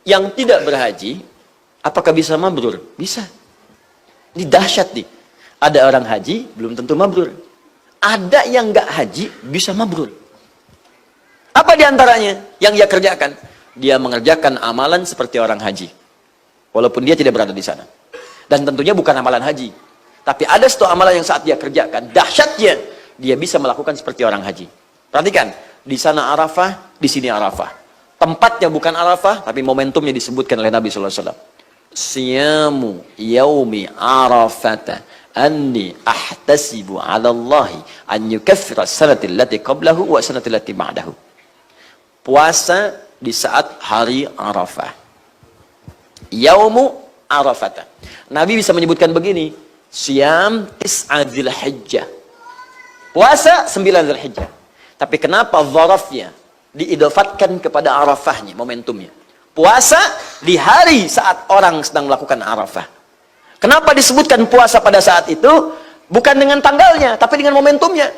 yang tidak berhaji, apakah bisa mabrur? Bisa. Ini dahsyat nih. Ada orang haji, belum tentu mabrur. Ada yang nggak haji, bisa mabrur. Apa diantaranya yang dia kerjakan? Dia mengerjakan amalan seperti orang haji. Walaupun dia tidak berada di sana. Dan tentunya bukan amalan haji. Tapi ada satu amalan yang saat dia kerjakan, dahsyatnya, dia bisa melakukan seperti orang haji. Perhatikan, di sana Arafah, di sini Arafah. Tempatnya bukan Arafah, tapi momentumnya disebutkan oleh Nabi SAW. Siyamu yaumi Arafata anni ahtasibu ala Allahi an yukaffira sanati allati qablahu wa sanati allati ba'dahu. Puasa di saat hari Arafah. Yaumu Arafata. Nabi bisa menyebutkan begini, Siyam tis'a Dzulhijjah. Puasa 9 Dzulhijjah. Tapi kenapa zarafnya diidofatkan kepada Arafahnya, momentumnya? Puasa di hari saat orang sedang melakukan Arafah. Kenapa disebutkan puasa pada saat itu? Bukan dengan tanggalnya, tapi dengan momentumnya.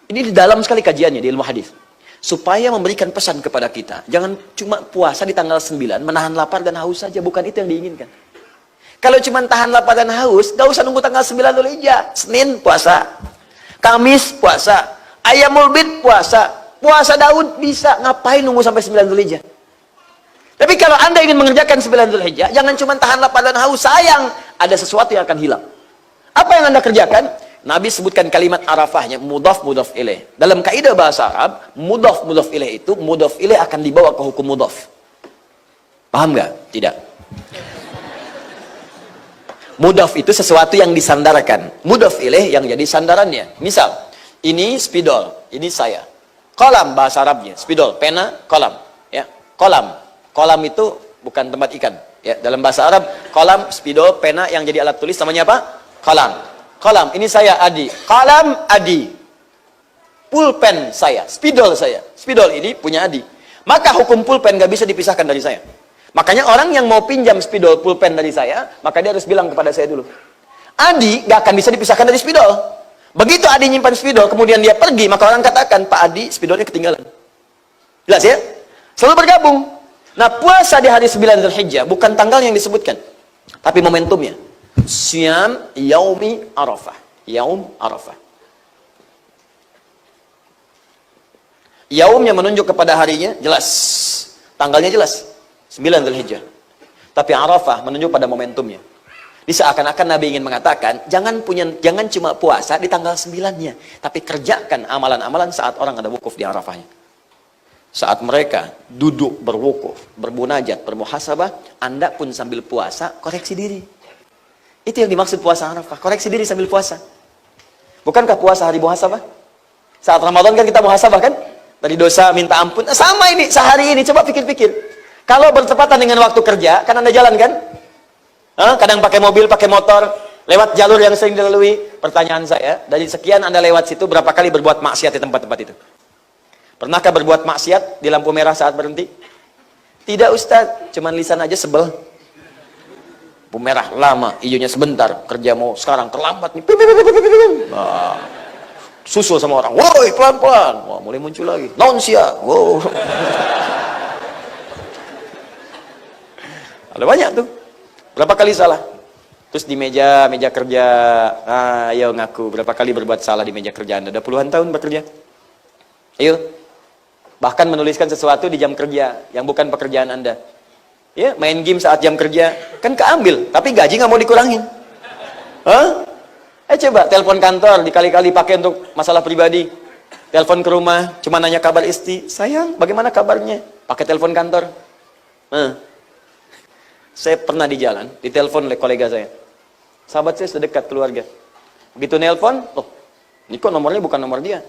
Ini di dalam sekali kajiannya di ilmu hadis. Supaya memberikan pesan kepada kita. Jangan cuma puasa di tanggal 9, menahan lapar dan haus saja. Bukan itu yang diinginkan. Kalau cuma tahan lapar dan haus, gak usah nunggu tanggal 9 Dzulhijjah. Senin puasa. Kamis puasa. Ayyamul Bid puasa. Puasa Daud bisa. Ngapain nunggu sampai 9 Dzulhijjah? Tapi kalau Anda ingin mengerjakan 9 Dzulhijjah, jangan cuma tahan lapar dan haus. Sayang, ada sesuatu yang akan hilang. Apa yang Anda kerjakan? Nabi sebutkan kalimat Arafahnya, mudhaf ilaih. Dalam kaidah bahasa Arab, mudhaf ilaih itu, mudhaf ilaih akan dibawa ke hukum mudhaf. Paham nggak? Tidak. Mudhaf itu sesuatu yang disandarkan. Mudhaf ilaih yang jadi sandarannya. Misal, ini spidol, ini saya. Kolam bahasa Arabnya, spidol, pena, kolam. Ya, kolam. Kolam itu bukan tempat ikan. Ya, dalam bahasa Arab, kolam, spidol, pena yang jadi alat tulis namanya apa? Kolam. Kolam, ini saya Adi. Kolam Adi. Pulpen saya, spidol saya. Spidol ini punya Adi. Maka hukum pulpen gak bisa dipisahkan dari saya. Makanya orang yang mau pinjam spidol pulpen dari saya, maka dia harus bilang kepada saya dulu. Adi gak akan bisa dipisahkan dari spidol. Begitu Adi nyimpan spidol, kemudian dia pergi, maka orang katakan, Pak Adi, spidolnya ketinggalan. Jelas ya? Selalu bergabung. Nah, puasa di hari 9 Dzulhijjah bukan tanggal yang disebutkan, tapi momentumnya. Siyam yaumi Arafah. Yaum Arafah. Yaumnya menunjuk kepada harinya, jelas. Tanggalnya jelas. 9 Dzulhijjah. Tapi Arafah menunjuk pada momentumnya. Seakan-akan Nabi ingin mengatakan, jangan cuma puasa di tanggal 9-nya, tapi kerjakan amalan-amalan saat orang ada wukuf di Arafahnya. Saat mereka duduk berwukuf, bermunajat, bermuhasabah, Anda pun sambil puasa, koreksi diri. Itu yang dimaksud puasa Arafah, koreksi diri sambil puasa. Bukankah puasa hari muhasabah? Saat Ramadan kan kita muhasabah kan? Dari dosa minta ampun. Sama ini, sehari ini, coba pikir-pikir. Kalau bertepatan dengan waktu kerja, kan Anda jalan kan? Kadang pakai mobil, pakai motor, lewat jalur yang sering dilalui. Pertanyaan saya, dari sekian Anda lewat situ, berapa kali berbuat maksiat di tempat-tempat itu? Pernahkah berbuat maksiat di lampu merah saat berhenti? Tidak Ustaz, cuman lisan aja sebel. Lampu merah lama, hijaunya sebentar, kerja mau sekarang terlambat nih. Susul sama orang, woi pelan-pelan. Wah, mulai muncul lagi. Nonsia, wow. Ada banyak tuh. Berapa kali salah? Terus di meja kerja, ayo ngaku berapa kali berbuat salah di meja kerja Anda? Udah puluhan tahun bekerja. Ayo. Bahkan menuliskan sesuatu di jam kerja yang bukan pekerjaan Anda. Ya, main game saat jam kerja kan keambil, tapi gaji nggak mau dikurangin. Coba telepon kantor dikali-kali pakai untuk masalah pribadi. Telepon ke rumah cuma nanya kabar istri, sayang bagaimana kabarnya? Pakai telepon kantor. Saya pernah di jalan ditelepon oleh kolega saya. Sahabat saya sedekat keluarga. Begitu nelpon, ini kok nomornya bukan nomor dia.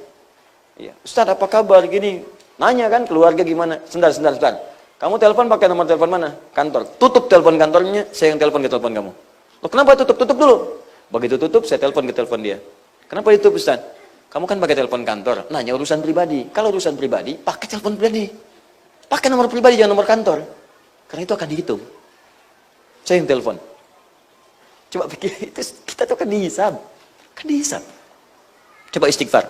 Iya, Ustaz apa kabar gini? Nanya kan keluarga gimana? Sebentar. Kamu telepon pakai nomor telepon mana? Kantor. Tutup telepon kantornya, saya yang telepon ke telepon kamu. Loh, kenapa tutup? Tutup dulu. Begitu tutup, saya telepon ke telepon dia. Kenapa ditutup Ustaz? Kamu kan pakai telepon kantor. Nanya urusan pribadi. Kalau urusan pribadi, pakai telepon pribadi. Pakai nomor pribadi, jangan nomor kantor. Karena itu akan dihitung. Saya yang telepon. Coba pikir, itu kita tuh kan dihisab. Kan dihisab. Coba istighfar.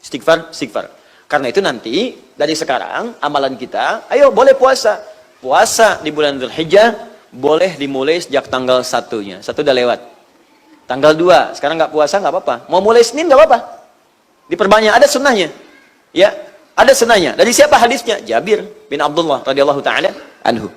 Istighfar. Karena itu nanti, dari sekarang, amalan kita, ayo boleh puasa. puasa di bulan Dzulhijjah boleh dimulai sejak tanggal 1-nya. 1 udah lewat. Tanggal 2, sekarang nggak puasa nggak apa-apa. Mau mulai Senin nggak apa-apa. Diperbanyak, ada sunnahnya. Ya, ada sunnahnya. Dari siapa hadisnya? Jabir bin Abdullah radhiyallahu taala anhu.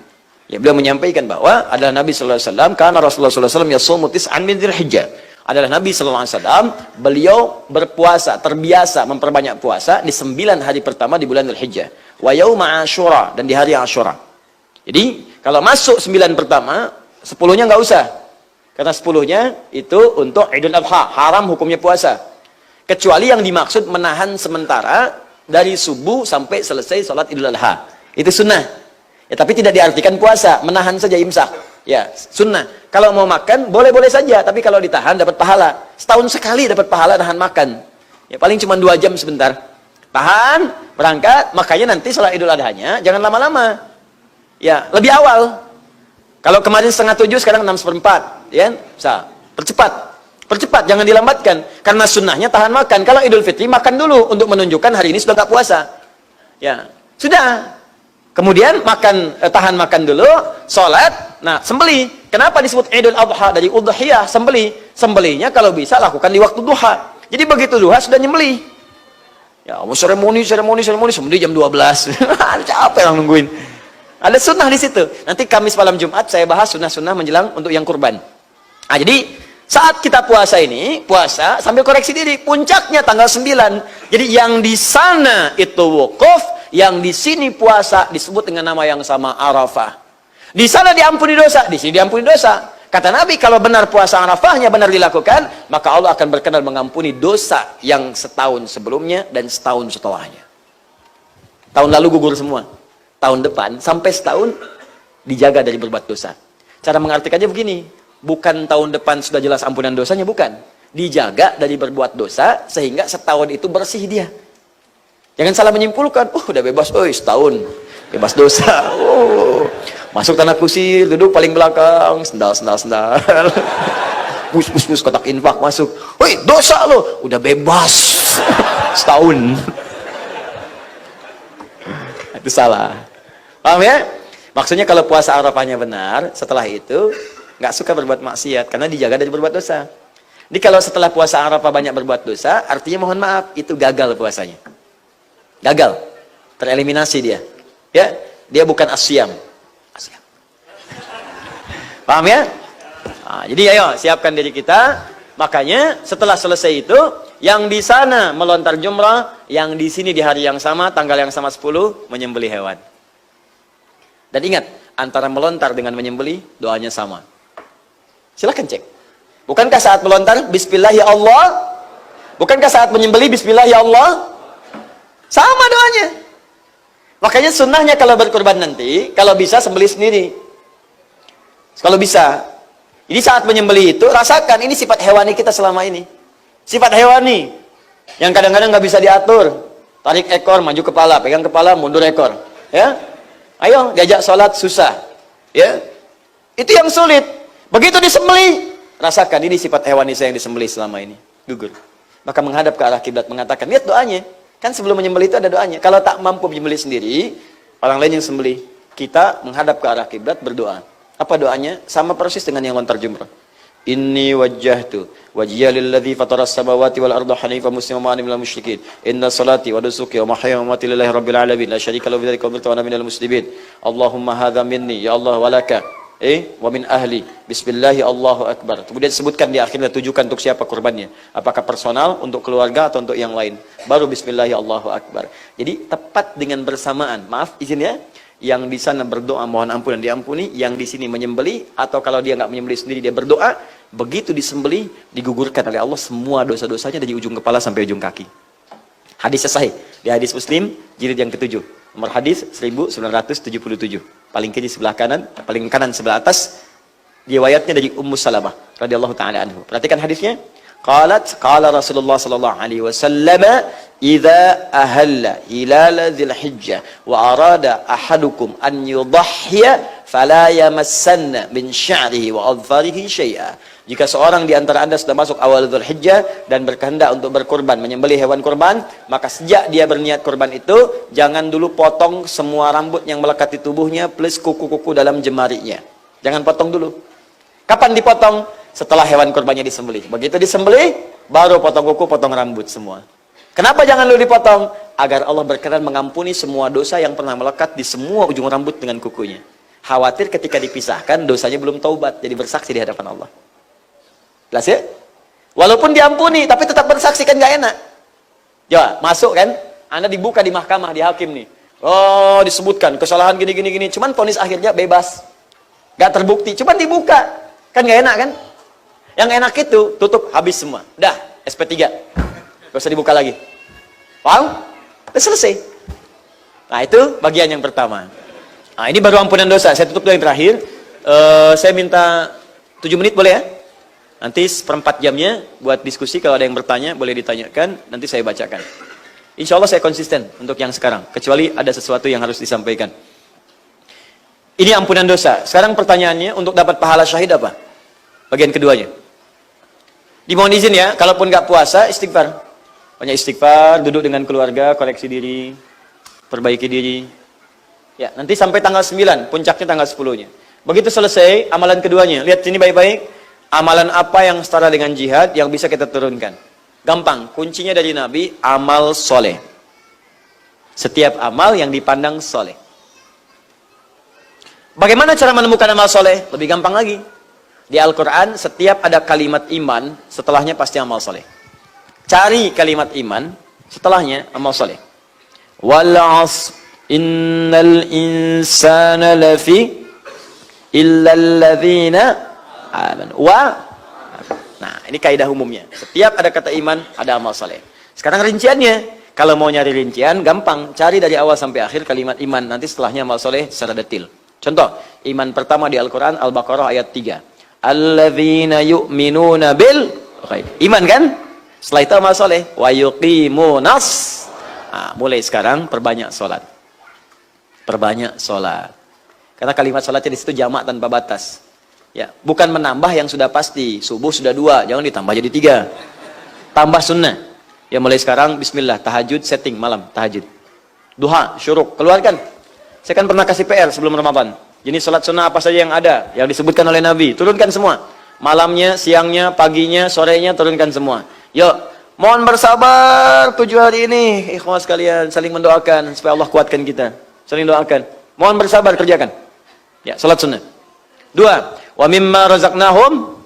Ya, beliau menyampaikan bahwa adalah Nabi sallallahu alaihi wasallam, karena Rasulullah sallallahu alaihi wasallam yasumu tis'an min Dzulhijjah. Adalah Nabi sallallahu alaihi wasallam, beliau berpuasa, terbiasa memperbanyak puasa di 9 hari pertama di bulan Dzulhijjah. Wa yauma Asyura, dan di hari Asyura. Jadi, kalau masuk 9 pertama, 10-nya nggak usah. Karena 10-nya itu untuk Idul Adha, haram hukumnya puasa. Kecuali yang dimaksud menahan sementara dari subuh sampai selesai sholat Idul Adha. Itu sunnah. Ya, tapi tidak diartikan puasa, menahan saja imsak. Ya, sunnah. Kalau mau makan, boleh-boleh saja. Tapi kalau ditahan, dapat pahala. Setahun sekali dapat pahala nahan makan. Ya, paling cuma 2 jam sebentar. Tahan, berangkat, makanya nanti sholat Idul Adha-nya jangan lama-lama. Ya, lebih awal. Kalau kemarin 6:30, sekarang 6:45. Ya, bisa. Percepat, jangan dilambatkan. Karena sunnahnya tahan makan. Kalau Idul Fitri, makan dulu untuk menunjukkan hari ini sudah nggak puasa. Ya, sudah. Kemudian tahan makan dulu, sholat, nah sembelih. Kenapa disebut Idul Adha dari udhiyah, sembelih? Sembelihnya kalau bisa lakukan di waktu duha. Jadi begitu duha sudah nyembelih. Ya, mau seremoni, sembelih jam 12. Capek orang nungguin. Ada sunnah di situ. Nanti Kamis malam Jumat saya bahas sunnah-sunnah menjelang untuk yang kurban. Nah, jadi saat kita puasa ini, puasa sambil koreksi diri, puncaknya tanggal 9. Jadi yang di sana itu wukuf, yang di sini puasa disebut dengan nama yang sama, Arafah. Di sana diampuni dosa, di sini diampuni dosa. Kata Nabi, kalau benar puasa Arafahnya benar dilakukan, maka Allah akan berkenan mengampuni dosa yang setahun sebelumnya dan setahun setelahnya. Tahun lalu gugur semua. Tahun depan sampai setahun dijaga dari berbuat dosa. Cara mengartikannya begini, bukan tahun depan sudah jelas ampunan dosanya, bukan. Dijaga dari berbuat dosa sehingga setahun itu bersih dia. Jangan salah menyimpulkan, udah bebas, setahun, bebas dosa. Masuk tanah kusir, duduk paling belakang, sendal. Bus, kotak infak masuk. Woi, dosa lo, udah bebas, setahun. Itu salah. Paham ya? Maksudnya kalau puasa Arafahnya benar, setelah itu nggak suka berbuat maksiat karena dijaga dari berbuat dosa. Jadi kalau setelah puasa Arafah banyak berbuat dosa, artinya mohon maaf, itu gagal puasanya. Gagal, tereliminasi dia. Ya, dia bukan asyam. Paham ya? Nah, jadi ayo siapkan diri kita. Makanya setelah selesai itu, yang di sana melontar jumrah, yang di sini di hari yang sama, tanggal yang sama 10 menyembelih hewan. Dan ingat, antara melontar dengan menyembelih doanya sama. Silakan cek. Bukankah saat melontar bismillah ya Allah? Bukankah saat menyembelih bismillah ya Allah? Sama doanya. Makanya sunnahnya kalau berkurban nanti, kalau bisa sembelih sendiri. Kalau bisa. Jadi saat menyembelih itu, rasakan ini sifat hewani kita selama ini. Sifat hewani. Yang kadang-kadang nggak bisa diatur. Tarik ekor, maju kepala. Pegang kepala, mundur ekor. Ya. Ayo, diajak sholat, susah. Ya. Itu yang sulit. Begitu disembelih, rasakan ini sifat hewani saya yang disembelih selama ini. Gugur. Maka menghadap ke arah kiblat, mengatakan, lihat doanya. Kan sebelum menyembelih itu ada doanya. Kalau tak mampu menyembelih sendiri, orang lain yang sembelih. Kita menghadap ke arah kiblat berdoa. Apa doanya? Sama persis dengan yang lontar jumrah. Inni wajjahtu wajhiya lilladzi fataras samawati wal arda hanifan musliman wa ana minal musyrikin. Inna salati wa nusuki wa mahyaya wa mamati lillahi rabbil alamin la syarika lahu bidzalika umirtu wa ana minal muslimin. Allahumma hadza minni ya Allah wa laka wa min ahli. Bismillah Allahu akbar. Kemudian sebutkan di akhirnya, tujukan untuk siapa kurbannya. Apakah personal, untuk keluarga atau untuk yang lain. Baru bismillah Allahu akbar. Jadi tepat dengan bersamaan. Maaf izin ya. Yang di sana berdoa mohon ampun dan diampuni, yang di sini menyembelih, atau kalau dia nggak menyembelih sendiri dia berdoa, begitu disembelih digugurkan oleh Allah semua dosa-dosanya dari ujung kepala sampai ujung kaki. Hadis sahih di hadis Muslim jilid yang ke-7. Nomor hadis 1977. Paling kiri sebelah kanan, paling kanan sebelah atas. Riwayatnya dari Ummu Salamah radhiyallahu taala anhu. Perhatikan hadisnya. Qala Rasulullah sallallahu alaihi wasallam, "Idza ahalla hilal Dzulhijjah wa arada ahadukum an yudhhiya fala yamassanna min sya'rihi wa adfarihi syai'a Jika seorang di antara anda sudah masuk awal Dzulhijjah dan berkehendak untuk berkurban, menyembelih hewan kurban, maka sejak dia berniat kurban itu, jangan dulu potong semua rambut yang melekat di tubuhnya plus kuku-kuku dalam jemarinya. Jangan potong dulu. Kapan dipotong? Setelah hewan kurbannya disembelih. Begitu disembelih, baru potong kuku, potong rambut semua. Kenapa jangan dulu dipotong? Agar Allah berkenan mengampuni semua dosa yang pernah melekat di semua ujung rambut dengan kukunya. Khawatir ketika dipisahkan, dosanya belum taubat, jadi bersaksi di hadapan Allah. Jelas ya? Walaupun diampuni, tapi tetap bersaksi, kan gak enak. Coba, masuk kan? Anda dibuka di mahkamah, di hakim nih. Oh, disebutkan kesalahan gini. Cuman vonis akhirnya bebas. Gak terbukti, cuman dibuka. Kan gak enak kan? Yang enak itu, tutup, habis semua. Udah, SP3. Gak usah dibuka lagi. Paham? Udah selesai. Nah, itu bagian yang pertama. Nah, ini baru ampunan dosa. Saya tutup dulu yang terakhir. Saya minta 7 menit boleh ya? Nanti seperempat jamnya buat diskusi. Kalau ada yang bertanya, boleh ditanyakan. Nanti saya bacakan. Insya Allah saya konsisten untuk yang sekarang. Kecuali ada sesuatu yang harus disampaikan. Ini ampunan dosa. Sekarang pertanyaannya, untuk dapat pahala syahid apa? Bagian keduanya. Dimohon izin ya, kalaupun nggak puasa, istighfar. Banyak istighfar, duduk dengan keluarga, koreksi diri, perbaiki diri. Ya, nanti sampai tanggal 9, puncaknya tanggal 10-nya. Begitu selesai, amalan keduanya. Lihat sini baik-baik. Amalan apa yang setara dengan jihad yang bisa kita turunkan? Gampang, kuncinya dari Nabi, amal soleh. Setiap amal yang dipandang soleh. Bagaimana cara menemukan amal soleh? Lebih gampang lagi. Di Al-Quran, setiap ada kalimat iman, setelahnya pasti amal soleh. Cari kalimat iman, setelahnya amal soleh. Wal 'ashr innal insana lafi illa alladzina amanu wa. Nah, ini kaidah umumnya. Setiap ada kata iman, ada amal soleh. Sekarang rinciannya. Kalau mau nyari rincian, gampang. Cari dari awal sampai akhir kalimat iman. Nanti setelahnya amal soleh secara detil. Contoh, iman pertama di Al-Quran, Al-Baqarah ayat 3. Alladzina yu'minuna bil ghaib. Iman kan? Setelah itu amal soleh. Wa yuqimunas. Nah, mulai sekarang perbanyak sholat. Perbanyak sholat. Karena kalimat sholatnya di situ jamak tanpa batas. Ya, bukan menambah yang sudah pasti. Subuh sudah 2, jangan ditambah jadi 3. Tambah sunnah. Ya, mulai sekarang bismillah, tahajud setting malam, tahajud. Duha, syuruk, keluarkan. Saya kan pernah kasih PR sebelum Ramadan. Jenis sholat sunnah apa saja yang ada, yang disebutkan oleh Nabi, turunkan semua. Malamnya, siangnya, paginya, sorenya, turunkan semua. Yuk, mohon bersabar 7 hari ini. Ikhwan sekalian, saling mendoakan supaya Allah kuatkan kita. Saling doakan. Mohon bersabar, kerjakan. Ya, sholat sunnah. 2, wa mimma razaqnahum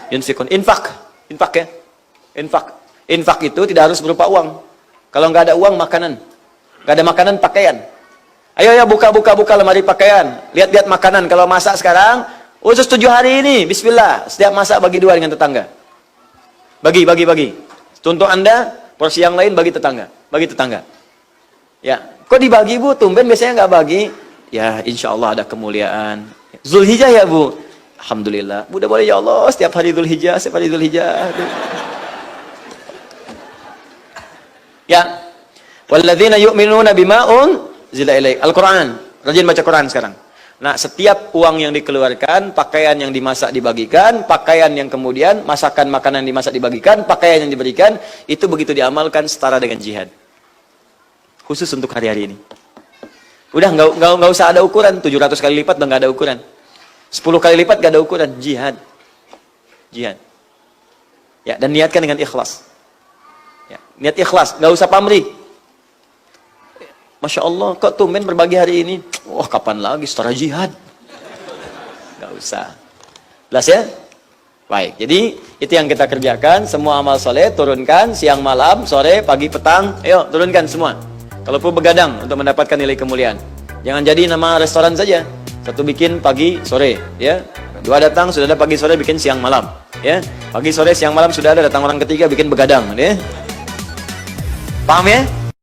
yunfikun. Infak. Infak ya. Infak. Infak itu tidak harus berupa uang. Kalau nggak ada uang, makanan. Nggak ada makanan, pakaian. Ayo ya, buka lemari pakaian. Lihat-lihat makanan. Kalau masak sekarang, khusus 7 hari ini, bismillah. Setiap masak bagi 2 dengan tetangga. Bagi. Untuk Anda, porsi yang lain bagi tetangga. Bagi tetangga. Ya, kok dibagi Bu? Tumben biasanya nggak bagi. Ya, insya Allah ada kemuliaan. Zulhijjah ya Bu? Alhamdulillah. Bu, udah boleh ya Allah, setiap hari Zulhijjah, setiap hari Zulhijjah. Ya. Walladzina yu'minuna bima'un zila ilaik. Al-Quran. Rajin baca Quran sekarang. Nah, setiap uang yang dikeluarkan, pakaian yang dimasak dibagikan, pakaian yang kemudian, masakan makanan dimasak dibagikan, pakaian yang diberikan, itu begitu diamalkan setara dengan jihad. Khusus untuk hari-hari ini. Udah, nggak usah ada ukuran. 700 kali lipat udah nggak ada ukuran. 10 kali lipat nggak ada ukuran. Jihad. Jihad. Ya, dan niatkan dengan ikhlas. Ya, niat ikhlas. Nggak usah pamrih. Masya Allah, kok tumben berbagi hari ini? Wah, kapan lagi setara jihad? Nggak usah. Jelas ya? Baik, jadi itu yang kita kerjakan. Semua amal soleh, turunkan. Siang, malam, sore, pagi, petang. Ayo, turunkan semua. Kalau perlu begadang untuk mendapatkan nilai kemuliaan. Jangan jadi nama restoran saja. Satu bikin pagi, sore. Ya. 2 datang, sudah ada pagi, sore, bikin siang, malam. Ya. Pagi, sore, siang, malam, sudah ada. Datang orang ketiga, bikin begadang. Ya. Paham ya?